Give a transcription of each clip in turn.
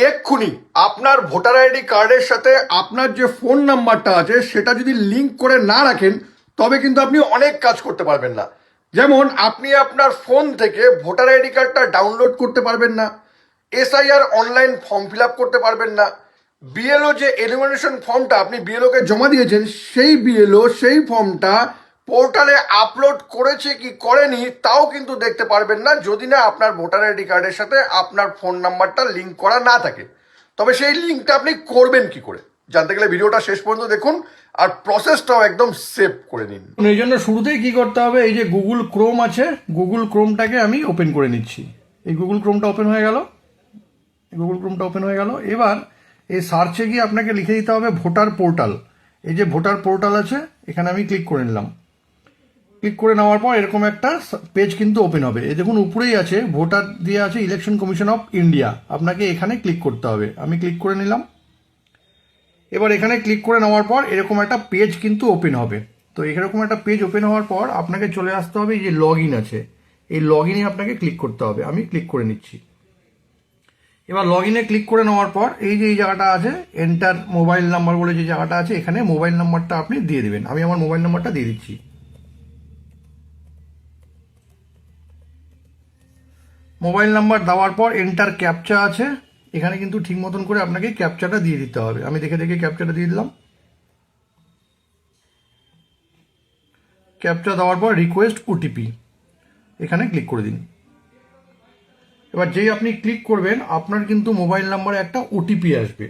এক্ষুনি আপনার voter ID কার্ডের সাথে আপনার যে ফোন নাম্বারটা আছে সেটা যদি লিঙ্ক করে না রাখেন তবে কিন্তু আপনি অনেক কাজ করতে পারবেন না। যেমন আপনি আপনার ফোন থেকে ভোটার আইডি কার্ডটা ডাউনলোড করতে পারবেন না, SIR online form fill up করতে পারবেন না, বিএলও যে এলিমিনেশন ফর্মটা আপনি বিএলওকে জমা দিয়েছেন সেই বিএলও সেই ফর্মটা পোর্টালে আপলোড করেছে কি করেনি তাও কিন্তু দেখতে পারবেন না যদি না আপনার ভোটার আইডি কার্ডের সাথে আপনার ফোন নাম্বারটা লিঙ্ক করা না থাকে। তবে সেই লিঙ্কটা আপনি করবেন কি করে জানতে গেলে ভিডিওটা শেষ পর্যন্ত দেখুন আর প্রসেসটাও একদম সেভ করে নিন। এই জন্য শুরুতেই কি করতে হবে, এই যে গুগল ক্রোম আছে, গুগল ক্রোমটাকে আমি ওপেন করে নিচ্ছি। এই গুগল ক্রোমটা ওপেন হয়ে গেল, এবার এই সার্চে গিয়ে আপনাকে লিখে দিতে হবে ভোটার পোর্টাল। এই যে ভোটার পোর্টাল আছে এখানে আমি ক্লিক করে নিলাম। ক্লিক করে নেওয়ার পর এরকম একটা পেজ কিন্তু ওপেন হবে। এই দেখুন উপরেই আছে ভোটার দিয়ে আছে ইলেকশন কমিশন অফ ইন্ডিয়া, আপনাকে এখানে ক্লিক করতে হবে। আমি ক্লিক করে নিলাম। এবার এখানে ক্লিক করে নেওয়ার পর এরকম একটা পেজ কিন্তু ওপেন হবে। তো এরকম একটা পেজ ওপেন হওয়ার পর আপনাকে চলে আসতে হবে এই যে লগ ইন আছে, এই লগ ইনে আপনাকে ক্লিক করতে হবে। আমি ক্লিক করে নিচ্ছি। এবার লগ ইনে ক্লিক করে নেওয়ার পর এই যে এই জায়গাটা আছে এন্টার মোবাইল নাম্বার বলে যে জায়গাটা আছে, এখানে মোবাইল নাম্বারটা আপনি দিয়ে দেবেন। আমি আমার মোবাইল নাম্বারটা দিয়ে দিচ্ছি। মোবাইল নাম্বার দেওয়ার পর এন্টার ক্যাপচা আছে, এখানে কিন্তু ঠিক মতন করে আপনাকে ক্যাপচাটা দিয়ে দিতে হবে। আমি দেখে দেখে ক্যাপচাটা দিয়ে দিলাম। ক্যাপচা দেওয়ার পর রিকোয়েস্ট ওটিপি এখানে ক্লিক করে দিন। এবার যেই আপনি ক্লিক করবেন আপনার কিন্তু মোবাইল নাম্বারে একটা ওটিপি আসবে।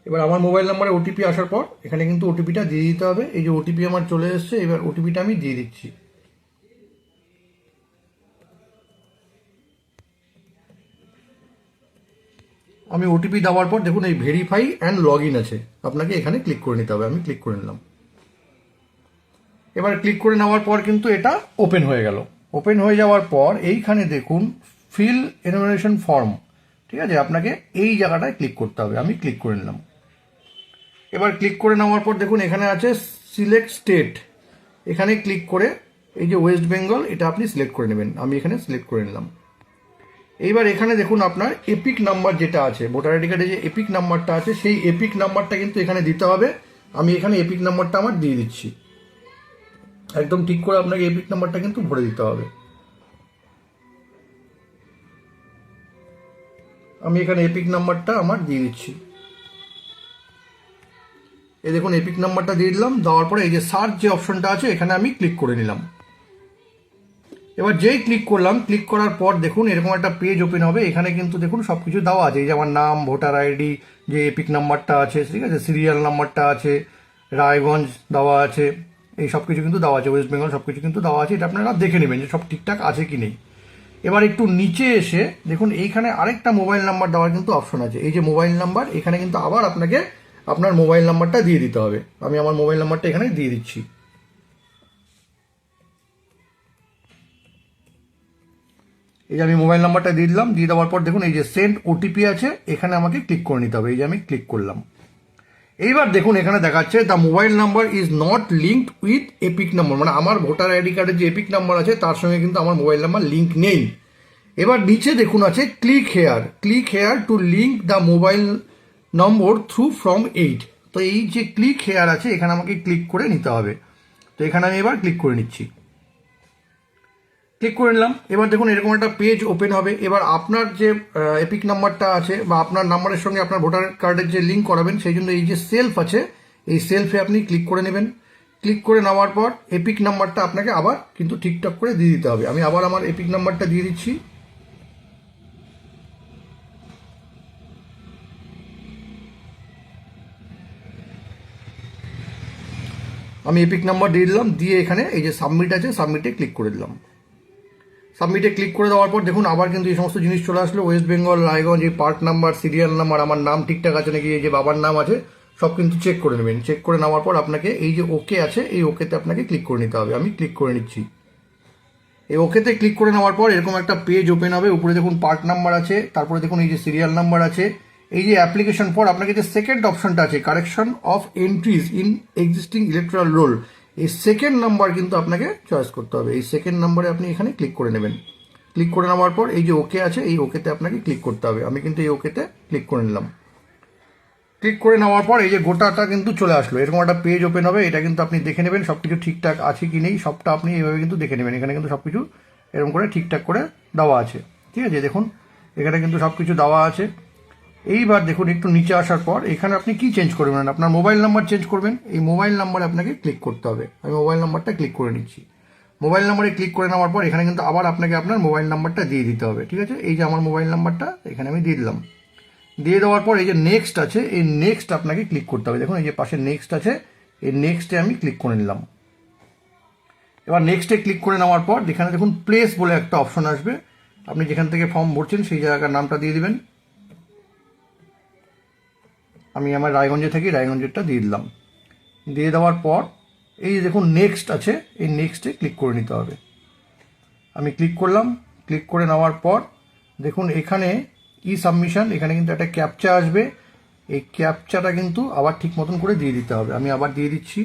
এবার আমার মোবাইল নাম্বারে ওটিপি আসার পর এখানে কিন্তু ওটিপিটা দিয়ে দিতে হবে। এই যে ওটিপি আমার চলে এসছে, এবার ওটিপিটা আমি দিয়ে দিচ্ছি। আমি ওটিপি দেওয়ার পর দেখুন এই ভেরিফাই অ্যান্ড লগ ইন আছে, আপনাকে এখানে ক্লিক করে নিতে হবে। আমি ক্লিক করে নিলাম। এবার ক্লিক করে নেওয়ার পর কিন্তু এটা ওপেন হয়ে গেল। ওপেন হয়ে যাওয়ার পর এইখানে দেখুন ফিল এনুমারেশন ফর্ম, ঠিক আছে, আপনাকে এই জায়গাটায় ক্লিক করতে হবে। আমি ক্লিক করে নিলাম। এবার ক্লিক করে নেওয়ার পর দেখুন এখানে আছে সিলেক্ট স্টেট, এখানে ক্লিক করে এই যে ওয়েস্ট বেঙ্গল এটা আপনি সিলেক্ট করে নেবেন। আমি এখানে সিলেক্ট করে নিলাম। এইবার এখানে দেখুন আপনার এপিক নাম্বার যেটা আছে ভোটার আইডি কার্ডে যে এপিক নাম্বারটা আছে সেই এপিক নাম্বারটা কিন্তু এখানে দিতে হবে। আমি এখানে এপিক নাম্বারটা আমার দিয়ে দিচ্ছি। একদম ঠিক করে আপনাকে এপিক নাম্বারটা কিন্তু ভরে দিতে হবে। আমি এখানে এপিক নাম্বারটা আমার দিয়ে দিচ্ছি। এই দেখুন এপিক নাম্বারটা দিয়ে দিলাম। দেওয়ার পরে এই যে সার্চ যে অপশনটা আছে এখানে আমি ক্লিক করে নিলাম। এবার যেই ক্লিক করলাম, ক্লিক করার পর দেখুন এরকম একটা পেজ ওপেন হবে। এখানে কিন্তু দেখুন সব কিছু দেওয়া আছে। এই যে আমার নাম, ভোটার আইডি, যে এপিক নাম্বারটা আছে, ঠিক আছে, সিরিয়াল নাম্বারটা আছে, রায়গঞ্জ দেওয়া আছে, এই সব কিছু কিন্তু দেওয়া আছে, ওয়েস্ট বেঙ্গল সব কিছু কিন্তু দেওয়া আছে। এটা আপনারা দেখে নেবেন যে সব ঠিকঠাক আছে কি নেই। এবার একটু নিচে এসে দেখুন এইখানে আরেকটা মোবাইল নাম্বার দেওয়ার কিন্তু অপশন আছে। এই যে মোবাইল নাম্বার, এখানে কিন্তু আবার আপনাকে আপনার মোবাইল নাম্বারটা দিয়ে দিতে হবে। আমি আমার মোবাইল নাম্বারটা এখানে দিয়ে দিচ্ছি। এই যে আমি মোবাইল নাম্বারটা দিয়ে দিলাম। দিয়ে দেওয়ার পর দেখুন এই যে সেন্ড ওটিপি আছে, এখানে আমাকে ক্লিক করে নিতে হবে। এই যে আমি ক্লিক করলাম। এইবার দেখুন এখানে দেখাচ্ছে the mobile number is not linked with epic number, মানে আমার ভোটার আইডি কার্ডের যে এপিক নাম্বার আছে তার সঙ্গে কিন্তু আমার মোবাইল নাম্বার লিঙ্ক নেই। এবার নিচে দেখুন আছে click here two link the mobile number through from 8। তো এই যে ক্লিক হেয়ার আছে এখানে আমাকে ক্লিক করে নিতে হবে। তো এখানে আমি এবার ক্লিক করে নিচ্ছি। ক্লিক করে নিলাম। এবার দেখুন এরকম একটা পেজ ওপেন হবে। এবার আপনার যে এপিক নাম্বারটা আছে বা আপনার নাম্বারের সঙ্গে আপনার ভোটার কার্ডের যে লিঙ্ক করাবেন সেই জন্য এই যে সেলফ আছে এই সেলফে আপনি ক্লিক করে নেবেন। ক্লিক করে নেওয়ার পর এপিক নাম্বারটা আপনাকে আবার কিন্তু ঠিকঠাক করে দিয়ে দিতে হবে। আমি আবার আমার এপিক নাম্বারটা দিয়ে দিচ্ছি। আমি এপিক নাম্বার দিয়ে দিলাম। দিয়ে এখানে এই যে সাবমিট আছে সাবমিটে ক্লিক করে দিলাম। সাবমিটে ক্লিক করে দেওয়ার পর দেখুন আবার কিন্তু এই সমস্ত জিনিস চলে আসলো। ওয়েস্ট বেঙ্গল, রায়গঞ্জ, এই পার্ট নাম্বার, সিরিয়াল নাম্বার, আমার নাম ঠিকঠাক আছে নাকি, এই যে বাবার নাম আছে সব কিন্তু চেক করে নেবেন। চেক করে নেওয়ার পর আপনাকে এই যে ওকে আছে এই ওকেতে আপনাকে ক্লিক করে নিতে হবে। আমি ক্লিক করে নিচ্ছি। এই ওকেতে ক্লিক করে নেওয়ার পর এরকম একটা পেজ ওপেন হবে। উপরে দেখুন পার্ট নাম্বার আছে, তারপরে দেখুন এই যে সিরিয়াল নাম্বার আছে, এই যে অ্যাপ্লিকেশন ফর আপনাকে যে সেকেন্ড অপশনটা আছে correction of entries in existing electoral roll, এই সেকেন্ড নাম্বার কিন্তু আপনাকে চয়েস করতে হবে। এই সেকেন্ড নাম্বারে আপনি এখানে ক্লিক করে নেবেন। ক্লিক করে নেওয়ার পর এই যে ওকে আছে, এই ওকেতে আপনাকে ক্লিক করতে হবে। আমি কিন্তু এই ওকেতে ক্লিক করে নিলাম। ক্লিক করে নেওয়ার পর এই যে গোটাটা কিন্তু চলে আসলো, এরকম একটা পেজ ওপেন হবে। এটা কিন্তু আপনি দেখে নেবেন সব কিছু ঠিকঠাক আছে কি নেই, সবটা আপনি এইভাবে কিন্তু দেখে নেবেন। এখানে কিন্তু সব কিছু এরকম করে ঠিকঠাক করে দেওয়া আছে, ঠিক আছে। দেখুন এখানে কিন্তু সব কিছু দেওয়া আছে। এইবার দেখুন একটু নিচে আসার পর এখানে আপনি কি চেঞ্জ করবেন, আপনার মোবাইল নাম্বার চেঞ্জ করবেন। এই মোবাইল নাম্বারে আপনাকে ক্লিক করতে হবে। আমি মোবাইল নাম্বারটা ক্লিক করে নিচ্ছি। মোবাইল নাম্বারে ক্লিক করে নেওয়ার পর এখানে কিন্তু আবার আপনাকে আপনার মোবাইল নাম্বারটা দিয়ে দিতে হবে, ঠিক আছে। এই যে আমার মোবাইল নাম্বারটা এখানে আমি দিয়ে দিলাম। দিয়ে দেওয়ার পর এই যে নেক্সট আছে, এই নেক্সট আপনাকে ক্লিক করতে হবে। দেখুন এই যে পাশে নেক্সট আছে, এই নেক্সটে আমি ক্লিক করে নিলাম। এবার নেক্সটে ক্লিক করে নেওয়ার পর এখানে দেখুন প্লেস বলে একটা অপশন আসবে। আপনি যেখান থেকে ফর্ম ভরছেন সেই জায়গার নামটা দিয়ে দিবেন। আমি আমার রায়গঞ্জে থাকি, রায়গঞ্জেরটা দিয়ে দিলাম। দিয়ে দেওয়ার পর এই যে দেখুন নেক্সট আছে, এই নেক্সটে ক্লিক করে নিতে হবে। আমি ক্লিক করলাম। ক্লিক করে নেওয়ার পর দেখুন এখানে ই সাবমিশন, এখানে কিন্তু একটা ক্যাপচা আসবে। এই ক্যাপচাটা কিন্তু আবার ঠিক মতন করে দিয়ে দিতে হবে। আমি আবার দিয়ে দিচ্ছি।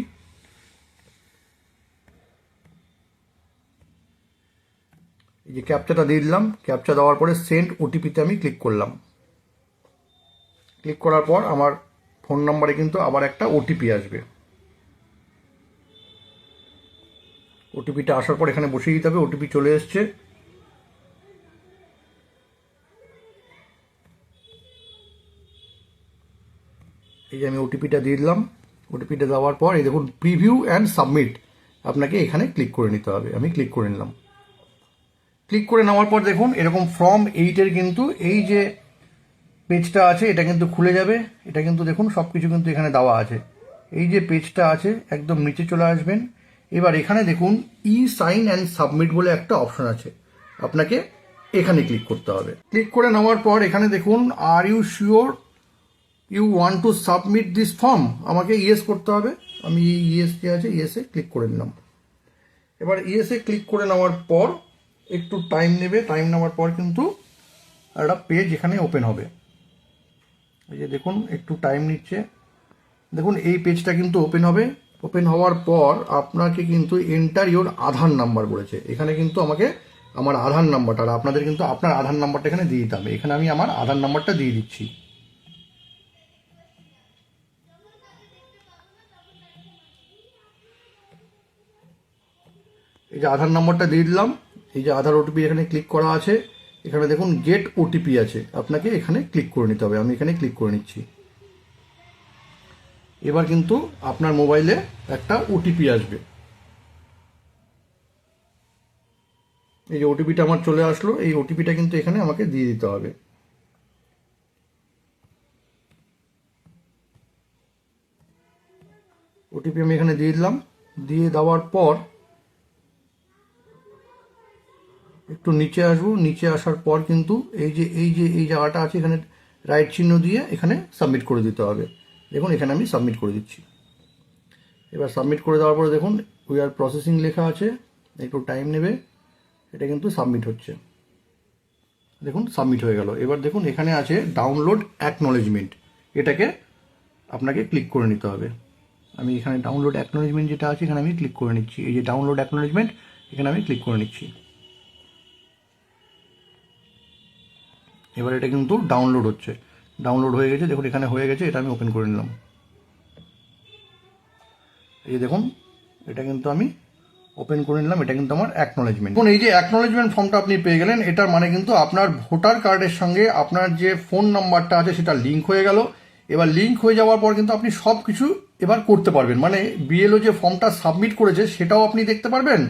এই যে ক্যাপচাটা দিয়ে দিলাম। ক্যাপচা দেওয়ার পরে সেন্ড ওটিপিতে আমি ক্লিক করলাম। ক্লিক করার পর আমার ফোন নাম্বারে কিন্তু আবার একটা ওটিপি আসবে। ওটিপিটা আসার পর এখানে বসিয়ে দিতে হবে। ওটিপি চলে এসছে। এই যে আমি ওটিপিটা দিয়ে দিলাম। ওটিপিটা দেওয়ার পর এই দেখুন প্রিভিউ অ্যান্ড সাবমিট, আপনাকে এখানে ক্লিক করে নিতে হবে। আমি ক্লিক করে নিলাম। ক্লিক করে নেওয়ার পর দেখুন এরকম ফর্ম 8-এর কিন্তু এই যে পেজটা আছে এটা কিন্তু খুলে যাবে। এটা কিন্তু দেখুন সব কিছু কিন্তু এখানে দেওয়া আছে। এই যে পেজটা আছে একদম নিচে চলে আসবেন। এবার এখানে দেখুন ই সাইন অ্যান্ড সাবমিট বলে একটা অপশন আছে, আপনাকে এখানে ক্লিক করতে হবে। ক্লিক করে নেওয়ার পর এখানে দেখুন are you sure you want to submit this form, আমাকে ইয়েস করতে হবে। আমি ইয়েস যে আছে ইয়েসে ক্লিক করে নিলাম। এবার ইয়েসে ক্লিক করে নেওয়ার পর একটু টাইম নেবে। টাইম নেওয়ার পর কিন্তু একটা পেজ এখানে ওপেন হবে। এই যে দেখুন একটু টাইম নিচ্ছে। দেখুন এই পেজটা কিন্তু ওপেন হবে। ওপেন হওয়ার পর আপনাকে কিন্তু এন্টার ইওর আধার নাম্বার বলেছে। এখানে কিন্তু আমাকে আমার আধার নাম্বারটা, আর আপনাদের কিন্তু আপনার আধার নাম্বারটা এখানে দিয়ে দিতে হবে। এখানে আমি আমার আধার নাম্বারটা দিয়ে দিচ্ছি। এই যে আধার নাম্বারটা দিয়ে দিলাম। এই যে আধার ওটিপি এখানে ক্লিক করা আছে। এখানে দেখুন গেট ওটিপি আছে, আপনাকে এখানে ক্লিক করে নিতে হবে। আমি এখানে ক্লিক করে নিচ্ছি। এবার কিন্তু আপনার মোবাইলে একটা ওটিপি আসবে। এই যে ওটিপিটা আমার চলে আসলো, এই ওটিপিটা কিন্তু এখানে আমাকে দিয়ে দিতে হবে। ওটিপি আমি এখানে দিয়ে দিলাম। দিয়ে দেওয়ার পর একটু নিচে আসবো। নিচে আসার পর কিন্তু এই জায়গাটা আছে, এখানে রাইট চিহ্ন দিয়ে এখানে সাবমিট করে দিতে হবে। দেখুন এখানে আমি সাবমিট করে দিচ্ছি। এবার সাবমিট করে দেওয়ার পরে দেখুন উই আর প্রসেসিং লেখা আছে, একটু টাইম নেবে। এটা কিন্তু সাবমিট হচ্ছে। দেখুন সাবমিট হয়ে গেল। এবার দেখুন এখানে আছে ডাউনলোড অ্যাকনলেজমেন্ট, এটাকে আপনাকে ক্লিক করে নিতে হবে। আমি এখানে ডাউনলোড অ্যাকনলেজমেন্ট যেটা আছে এখানে আমি ক্লিক করে নিচ্ছি। এই যে ডাউনলোড অ্যাকনলেজমেন্ট, এখানে আমি ক্লিক করে নিচ্ছি। এবার এটা কিন্তু ডাউনলোড হচ্ছে। ডাউনলোড হয়ে গেছে, দেখুন এখানে হয়ে গেছে। এটা আমি ওপেন করে নিলাম। এই যে দেখুন এটা কিন্তু আমি ওপেন করে নিলাম। এটা কিন্তু আমার অ্যাকনলেজমেন্ট। এখন এই যে অ্যাকনলেজমেন্ট ফর্মটা আপনি পেয়ে গেলেন, এটার মানে কিন্তু আপনার ভোটার কার্ডের সঙ্গে আপনার যে ফোন নাম্বারটা আছে সেটা লিঙ্ক হয়ে গেল। এবার লিঙ্ক হয়ে যাওয়ার পর কিন্তু আপনি সব কিছু এবার করতে পারবেন। মানে বিএলও যে ফর্মটা সাবমিট করেছে সেটাও আপনি দেখতে পারবেন।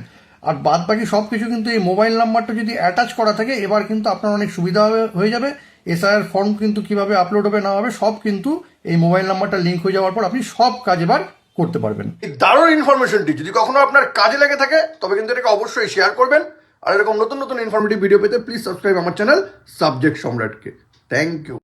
আর বাদ বাকি সব কিছু কিন্তু এই মোবাইল নাম্বারটা যদি অ্যাটাচ করা থাকে এবার কিন্তু আপনার অনেক সুবিধা হয়ে যাবে। এসআইআর ফর্ম কিন্তু কিভাবে আপলোড হবে না হবে সব কিন্তু এই মোবাইল নাম্বারটা লিঙ্ক হয়ে যাওয়ার পর আপনি সব কাজ এবার করতে পারবেন। এই দারুণ ইনফরমেশনটি যদি কখনো আপনার কাজে লেগে থাকে তবে কিন্তু এটাকে অবশ্যই শেয়ার করবেন। আর এরকম নতুন নতুন ইনফরমেটিভ ভিডিও পেতে প্লিজ সাবস্ক্রাইব আমার চ্যানেল সাবজেক্ট সম্রাটকে। Thank you.